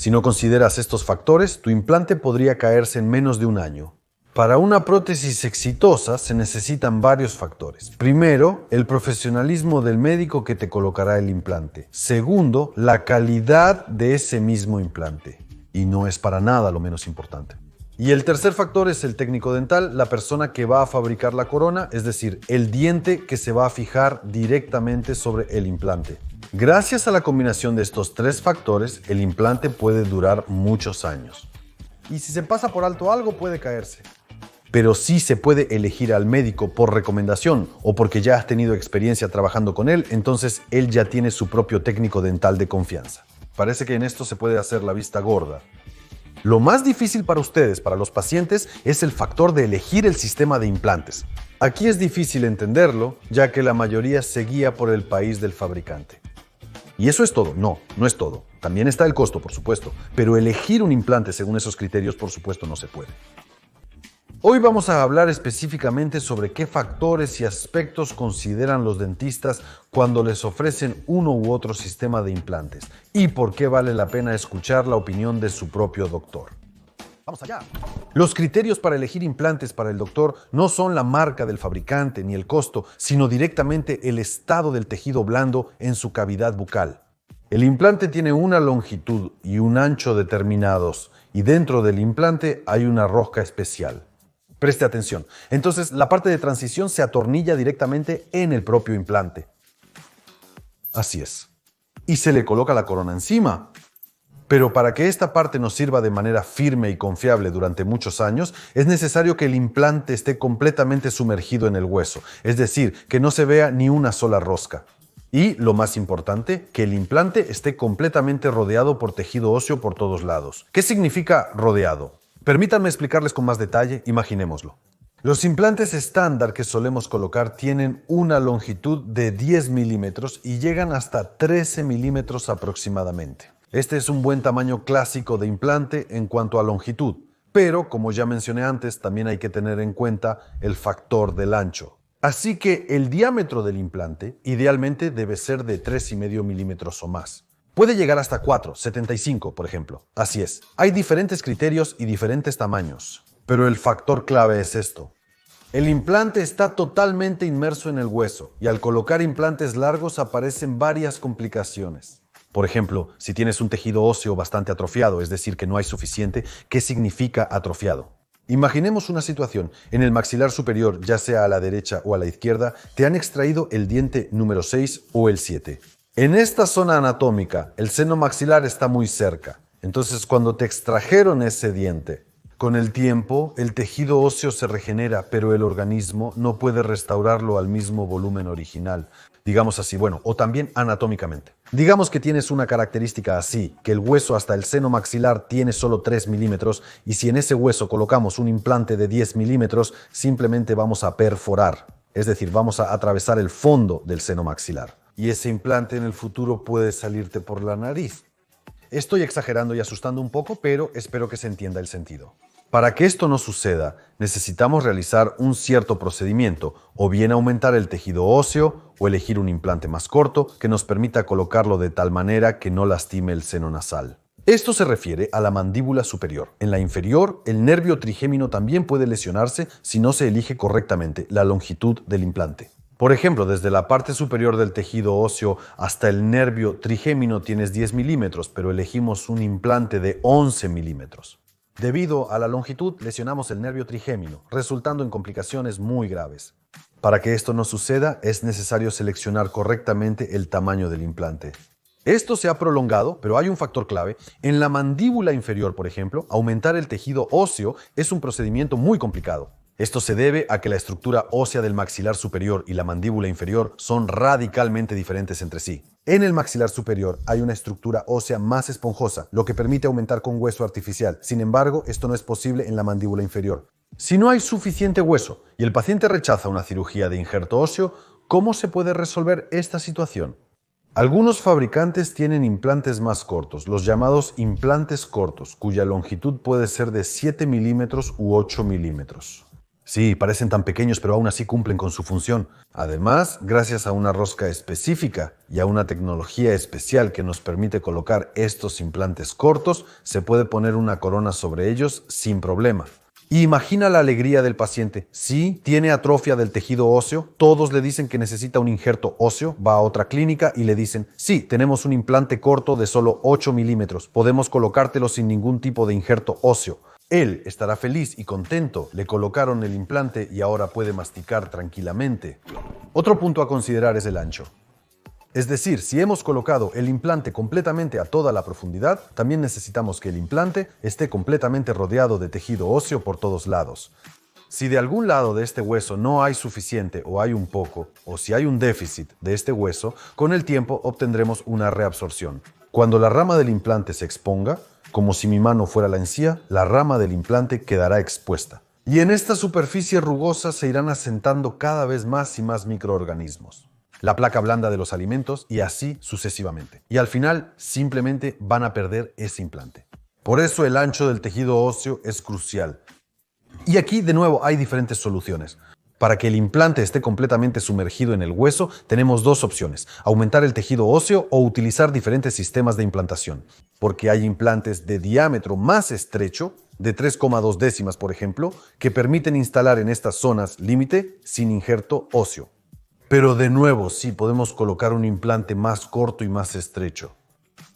Si no consideras estos factores, tu implante podría caerse en menos de un año. Para una prótesis exitosa se necesitan varios factores. Primero, el profesionalismo del médico que te colocará el implante. Segundo, la calidad de ese mismo implante. Y no es para nada lo menos importante. Y el tercer factor es el técnico dental, la persona que va a fabricar la corona, es decir, el diente que se va a fijar directamente sobre el implante. Gracias a la combinación de estos tres factores, el implante puede durar muchos años. Y si se pasa por alto algo, puede caerse. Pero sí se puede elegir al médico por recomendación o porque ya has tenido experiencia trabajando con él, entonces él ya tiene su propio técnico dental de confianza. Parece que en esto se puede hacer la vista gorda. Lo más difícil para ustedes, para los pacientes, es el factor de elegir el sistema de implantes. Aquí es difícil entenderlo, ya que la mayoría se guía por el país del fabricante. ¿Y eso es todo? No, no es todo. También está el costo, por supuesto, pero elegir un implante según esos criterios, por supuesto, no se puede. Hoy vamos a hablar específicamente sobre qué factores y aspectos consideran los dentistas cuando les ofrecen uno u otro sistema de implantes y por qué vale la pena escuchar la opinión de su propio doctor. ¡Vamos allá! Los criterios para elegir implantes para el doctor no son la marca del fabricante ni el costo, sino directamente el estado del tejido blando en su cavidad bucal. El implante tiene una longitud y un ancho determinados y dentro del implante hay una rosca especial. Preste atención. Entonces, la parte de transición se atornilla directamente en el propio implante. Así es. Y se le coloca la corona encima. Pero para que esta parte nos sirva de manera firme y confiable durante muchos años, es necesario que el implante esté completamente sumergido en el hueso, es decir, que no se vea ni una sola rosca. Y, lo más importante, que el implante esté completamente rodeado por tejido óseo por todos lados. ¿Qué significa rodeado? Permítanme explicarles con más detalle, imaginémoslo. Los implantes estándar que solemos colocar tienen una longitud de 10 milímetros y llegan hasta 13 milímetros aproximadamente. Este es un buen tamaño clásico de implante en cuanto a longitud, pero como ya mencioné antes, también hay que tener en cuenta el factor del ancho. Así que el diámetro del implante idealmente debe ser de 3,5 milímetros o más. Puede llegar hasta 4, 75, por ejemplo. Así es. Hay diferentes criterios y diferentes tamaños. Pero el factor clave es esto. El implante está totalmente inmerso en el hueso y al colocar implantes largos aparecen varias complicaciones. Por ejemplo, si tienes un tejido óseo bastante atrofiado, es decir, que no hay suficiente, ¿qué significa atrofiado? Imaginemos una situación. En el maxilar superior, ya sea a la derecha o a la izquierda, te han extraído el diente número 6 o el 7. En esta zona anatómica, el seno maxilar está muy cerca. Entonces, cuando te extrajeron ese diente, con el tiempo, el tejido óseo se regenera, pero el organismo no puede restaurarlo al mismo volumen original. Digamos así, o también anatómicamente. Digamos que tienes una característica así, que el hueso hasta el seno maxilar tiene solo 3 milímetros y si en ese hueso colocamos un implante de 10 milímetros, simplemente vamos a perforar. Es decir, vamos a atravesar el fondo del seno maxilar. Y ese implante en el futuro puede salirte por la nariz. Estoy exagerando y asustando un poco, pero espero que se entienda el sentido. Para que esto no suceda, necesitamos realizar un cierto procedimiento, o bien aumentar el tejido óseo, o elegir un implante más corto que nos permita colocarlo de tal manera que no lastime el seno nasal. Esto se refiere a la mandíbula superior. En la inferior, el nervio trigémino también puede lesionarse si no se elige correctamente la longitud del implante. Por ejemplo, desde la parte superior del tejido óseo hasta el nervio trigémino tienes 10 milímetros, pero elegimos un implante de 11 milímetros. Debido a la longitud, lesionamos el nervio trigémino, resultando en complicaciones muy graves. Para que esto no suceda, es necesario seleccionar correctamente el tamaño del implante. Esto se ha prolongado, pero hay un factor clave. En la mandíbula inferior, por ejemplo, aumentar el tejido óseo es un procedimiento muy complicado. Esto se debe a que la estructura ósea del maxilar superior y la mandíbula inferior son radicalmente diferentes entre sí. En el maxilar superior hay una estructura ósea más esponjosa, lo que permite aumentar con hueso artificial. Sin embargo, esto no es posible en la mandíbula inferior. Si no hay suficiente hueso y el paciente rechaza una cirugía de injerto óseo, ¿cómo se puede resolver esta situación? Algunos fabricantes tienen implantes más cortos, los llamados implantes cortos, cuya longitud puede ser de 7 milímetros u 8 milímetros. Sí, parecen tan pequeños, pero aún así cumplen con su función. Además, gracias a una rosca específica y a una tecnología especial que nos permite colocar estos implantes cortos, se puede poner una corona sobre ellos sin problema. Y imagina la alegría del paciente. Sí, tiene atrofia del tejido óseo, todos le dicen que necesita un injerto óseo, va a otra clínica y le dicen, sí, tenemos un implante corto de solo 8 milímetros, podemos colocártelo sin ningún tipo de injerto óseo. Él estará feliz y contento, le colocaron el implante y ahora puede masticar tranquilamente. Otro punto a considerar es el ancho. Es decir, si hemos colocado el implante completamente a toda la profundidad, también necesitamos que el implante esté completamente rodeado de tejido óseo por todos lados. Si de algún lado de este hueso no hay suficiente o hay un poco, o si hay un déficit de este hueso, con el tiempo obtendremos una reabsorción. Cuando la rama del implante se exponga, como si mi mano fuera la encía, la rama del implante quedará expuesta. Y en esta superficie rugosa se irán asentando cada vez más y más microorganismos. La placa blanda de los alimentos y así sucesivamente. Y al final simplemente van a perder ese implante. Por eso el ancho del tejido óseo es crucial. Y aquí de nuevo hay diferentes soluciones. Para que el implante esté completamente sumergido en el hueso, tenemos dos opciones: aumentar el tejido óseo o utilizar diferentes sistemas de implantación. Porque hay implantes de diámetro más estrecho, de 3,2 décimas por ejemplo, que permiten instalar en estas zonas límite sin injerto óseo. Pero de nuevo, sí podemos colocar un implante más corto y más estrecho.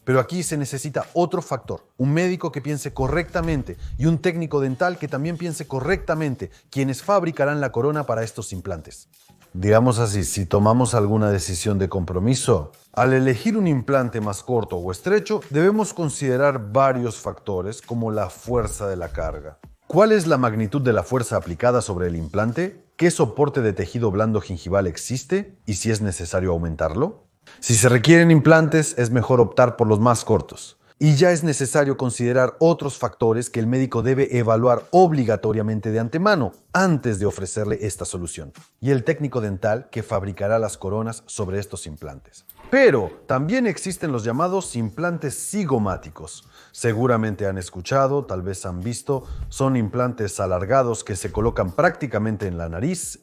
Pero aquí se necesita otro factor, un médico que piense correctamente y un técnico dental que también piense correctamente, quienes fabricarán la corona para estos implantes. Digamos así, si tomamos alguna decisión de compromiso, al elegir un implante más corto o estrecho, debemos considerar varios factores como la fuerza de la carga. ¿Cuál es la magnitud de la fuerza aplicada sobre el implante? ¿Qué soporte de tejido blando gingival existe? ¿Y si es necesario aumentarlo? Si se requieren implantes, es mejor optar por los más cortos. Y ya es necesario considerar otros factores que el médico debe evaluar obligatoriamente de antemano antes de ofrecerle esta solución. Y el técnico dental que fabricará las coronas sobre estos implantes. Pero también existen los llamados implantes cigomáticos. Seguramente han escuchado, tal vez han visto, son implantes alargados que se colocan prácticamente en la nariz,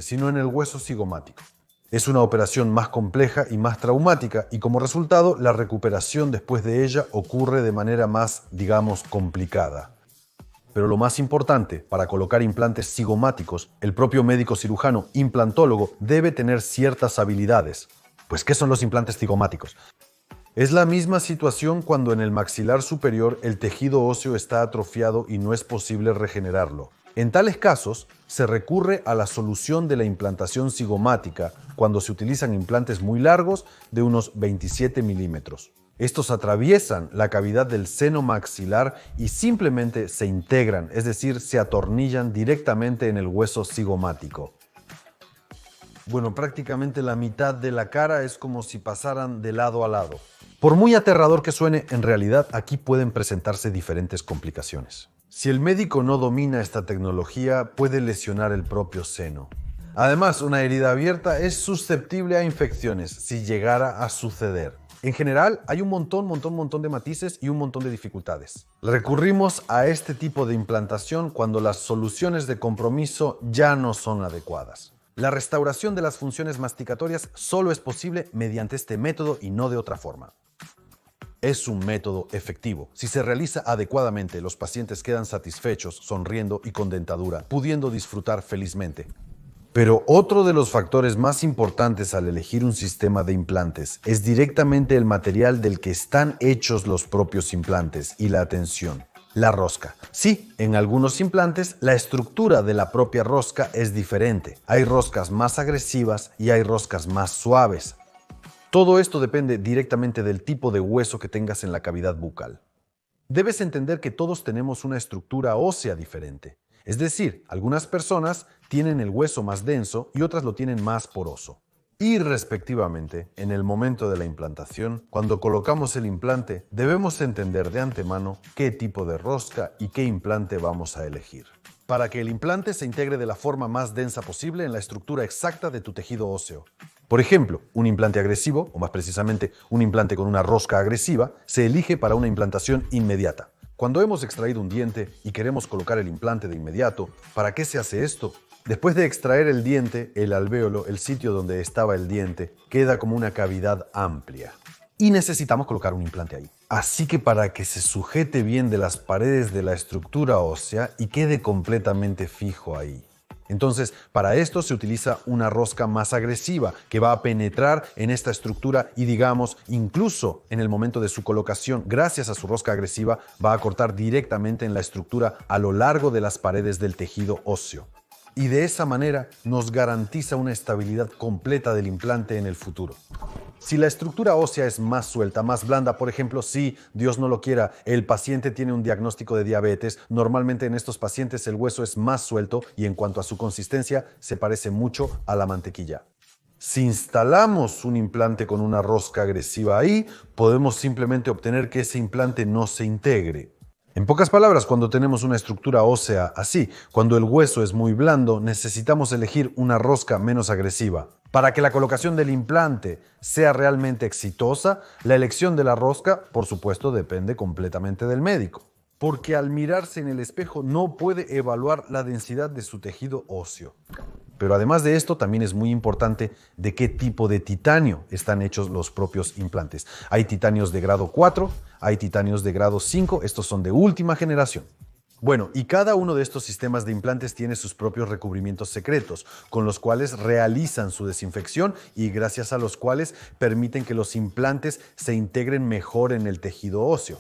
sino en el hueso cigomático. Es una operación más compleja y más traumática y como resultado la recuperación después de ella ocurre de manera más, digamos, complicada. Pero lo más importante, para colocar implantes cigomáticos, el propio médico cirujano implantólogo debe tener ciertas habilidades. Pues, ¿qué son los implantes cigomáticos? Es la misma situación cuando en el maxilar superior el tejido óseo está atrofiado y no es posible regenerarlo. En tales casos, se recurre a la solución de la implantación cigomática cuando se utilizan implantes muy largos de unos 27 milímetros. Estos atraviesan la cavidad del seno maxilar y simplemente se integran, es decir, se atornillan directamente en el hueso cigomático. Bueno, prácticamente la mitad de la cara es como si pasaran de lado a lado. Por muy aterrador que suene, en realidad aquí pueden presentarse diferentes complicaciones. Si el médico no domina esta tecnología, puede lesionar el propio seno. Además, una herida abierta es susceptible a infecciones si llegara a suceder. En general, hay un montón de matices y un montón de dificultades. Recurrimos a este tipo de implantación cuando las soluciones de compromiso ya no son adecuadas. La restauración de las funciones masticatorias solo es posible mediante este método y no de otra forma. Es un método efectivo. Si se realiza adecuadamente, los pacientes quedan satisfechos, sonriendo y con dentadura, pudiendo disfrutar felizmente. Pero otro de los factores más importantes al elegir un sistema de implantes es directamente el material del que están hechos los propios implantes y la atención. La rosca. Sí, en algunos implantes la estructura de la propia rosca es diferente. Hay roscas más agresivas y hay roscas más suaves. Todo esto depende directamente del tipo de hueso que tengas en la cavidad bucal. Debes entender que todos tenemos una estructura ósea diferente. Es decir, algunas personas tienen el hueso más denso y otras lo tienen más poroso. Y respectivamente, en el momento de la implantación, cuando colocamos el implante, debemos entender de antemano qué tipo de rosca y qué implante vamos a elegir, para que el implante se integre de la forma más densa posible en la estructura exacta de tu tejido óseo. Por ejemplo, un implante agresivo, o más precisamente un implante con una rosca agresiva, se elige para una implantación inmediata. Cuando hemos extraído un diente y queremos colocar el implante de inmediato, ¿para qué se hace esto? Después de extraer el diente, el alvéolo, el sitio donde estaba el diente, queda como una cavidad amplia. Y necesitamos colocar un implante ahí. Así que para que se sujete bien de las paredes de la estructura ósea y quede completamente fijo ahí. Entonces, para esto se utiliza una rosca más agresiva que va a penetrar en esta estructura y, digamos, incluso en el momento de su colocación, gracias a su rosca agresiva, va a cortar directamente en la estructura a lo largo de las paredes del tejido óseo. Y de esa manera nos garantiza una estabilidad completa del implante en el futuro. Si la estructura ósea es más suelta, más blanda, por ejemplo, si, Dios no lo quiera, el paciente tiene un diagnóstico de diabetes, normalmente en estos pacientes el hueso es más suelto y en cuanto a su consistencia se parece mucho a la mantequilla. Si instalamos un implante con una rosca agresiva ahí, podemos simplemente obtener que ese implante no se integre. En pocas palabras, cuando tenemos una estructura ósea así, cuando el hueso es muy blando, necesitamos elegir una rosca menos agresiva. Para que la colocación del implante sea realmente exitosa, la elección de la rosca, por supuesto, depende completamente del médico. Porque al mirarse en el espejo no puede evaluar la densidad de su tejido óseo. Pero además de esto, también es muy importante de qué tipo de titanio están hechos los propios implantes. Hay titanios de grado 4, hay titanios de grado 5, estos son de última generación. Bueno, y cada uno de estos sistemas de implantes tiene sus propios recubrimientos secretos, con los cuales realizan su desinfección y gracias a los cuales permiten que los implantes se integren mejor en el tejido óseo.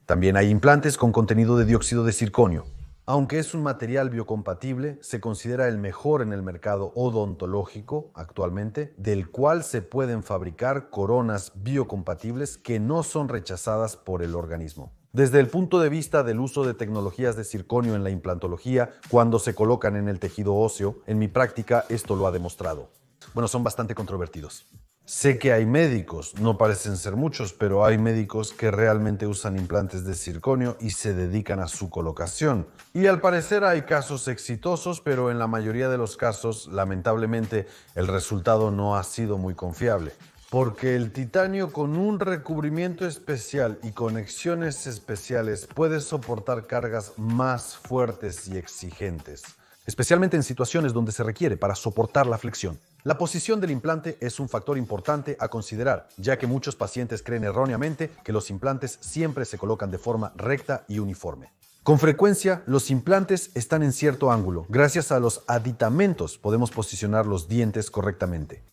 También hay implantes con contenido de dióxido de circonio. Aunque es un material biocompatible, se considera el mejor en el mercado odontológico actualmente, del cual se pueden fabricar coronas biocompatibles que no son rechazadas por el organismo. Desde el punto de vista del uso de tecnologías de circonio en la implantología, cuando se colocan en el tejido óseo, en mi práctica esto lo ha demostrado. Bueno, son bastante controvertidos. Sé que hay médicos, no parecen ser muchos, pero hay médicos que realmente usan implantes de circonio y se dedican a su colocación. Y al parecer hay casos exitosos, pero en la mayoría de los casos, lamentablemente, el resultado no ha sido muy confiable. Porque el titanio con un recubrimiento especial y conexiones especiales puede soportar cargas más fuertes y exigentes, especialmente en situaciones donde se requiere para soportar la flexión. La posición del implante es un factor importante a considerar, ya que muchos pacientes creen erróneamente que los implantes siempre se colocan de forma recta y uniforme. Con frecuencia, los implantes están en cierto ángulo. Gracias a los aditamentos podemos posicionar los dientes correctamente.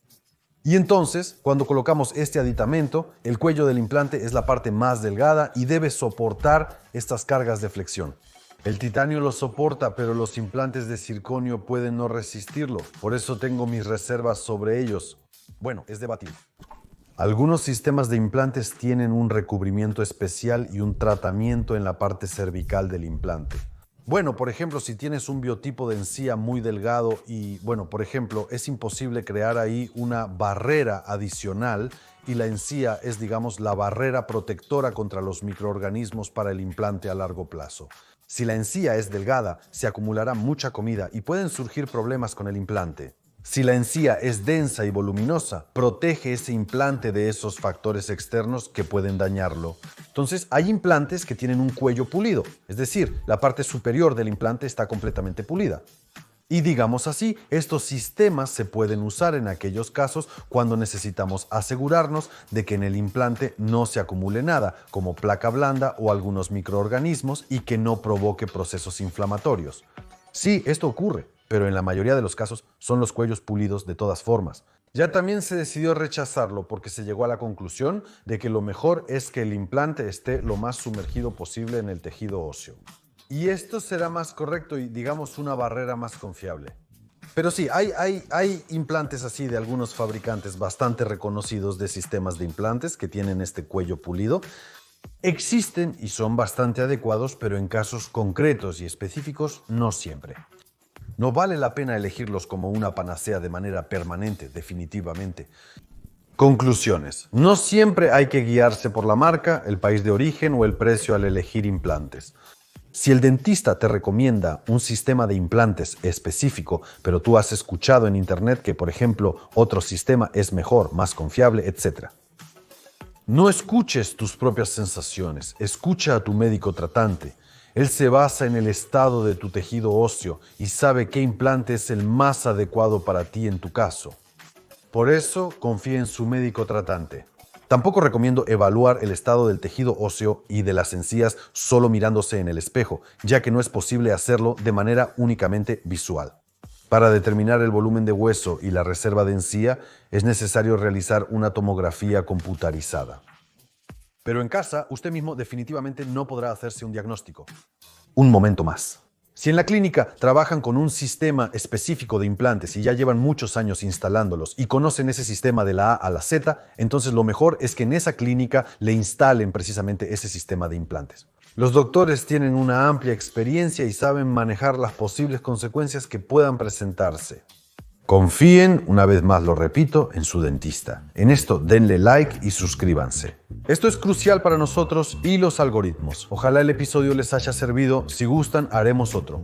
Y entonces, cuando colocamos este aditamento, el cuello del implante es la parte más delgada y debe soportar estas cargas de flexión. El titanio lo soporta, pero los implantes de circonio pueden no resistirlo. Por eso tengo mis reservas sobre ellos. Bueno, es debatible. Algunos sistemas de implantes tienen un recubrimiento especial y un tratamiento en la parte cervical del implante. Bueno, por ejemplo, si tienes un biotipo de encía muy delgado y, por ejemplo, es imposible crear ahí una barrera adicional y la encía es, digamos, la barrera protectora contra los microorganismos para el implante a largo plazo. Si la encía es delgada, se acumulará mucha comida y pueden surgir problemas con el implante. Si la encía es densa y voluminosa, protege ese implante de esos factores externos que pueden dañarlo. Entonces, hay implantes que tienen un cuello pulido, es decir, la parte superior del implante está completamente pulida. Y digamos así, estos sistemas se pueden usar en aquellos casos cuando necesitamos asegurarnos de que en el implante no se acumule nada, como placa blanda o algunos microorganismos y que no provoque procesos inflamatorios. Sí, esto ocurre, pero en la mayoría de los casos son los cuellos pulidos de todas formas. Ya también se decidió rechazarlo porque se llegó a la conclusión de que lo mejor es que el implante esté lo más sumergido posible en el tejido óseo. Y esto será más correcto y, digamos, una barrera más confiable. Pero sí, hay implantes así de algunos fabricantes bastante reconocidos de sistemas de implantes que tienen este cuello pulido. Existen y son bastante adecuados, pero en casos concretos y específicos no siempre. No vale la pena elegirlos como una panacea de manera permanente, definitivamente. Conclusiones. No siempre hay que guiarse por la marca, el país de origen o el precio al elegir implantes. Si el dentista te recomienda un sistema de implantes específico, pero tú has escuchado en internet que, por ejemplo, otro sistema es mejor, más confiable, etc. No escuches tus propias sensaciones, escucha a tu médico tratante. Él se basa en el estado de tu tejido óseo y sabe qué implante es el más adecuado para ti en tu caso. Por eso, confía en su médico tratante. Tampoco recomiendo evaluar el estado del tejido óseo y de las encías solo mirándose en el espejo, ya que no es posible hacerlo de manera únicamente visual. Para determinar el volumen de hueso y la reserva de encía, es necesario realizar una tomografía computarizada. Pero en casa, usted mismo definitivamente no podrá hacerse un diagnóstico. Un momento más. Si en la clínica trabajan con un sistema específico de implantes y ya llevan muchos años instalándolos y conocen ese sistema de la A a la Z, entonces lo mejor es que en esa clínica le instalen precisamente ese sistema de implantes. Los doctores tienen una amplia experiencia y saben manejar las posibles consecuencias que puedan presentarse. Confíen, una vez más lo repito, en su dentista. En esto denle like y suscríbanse. Esto es crucial para nosotros y los algoritmos. Ojalá el episodio les haya servido. Si gustan, haremos otro.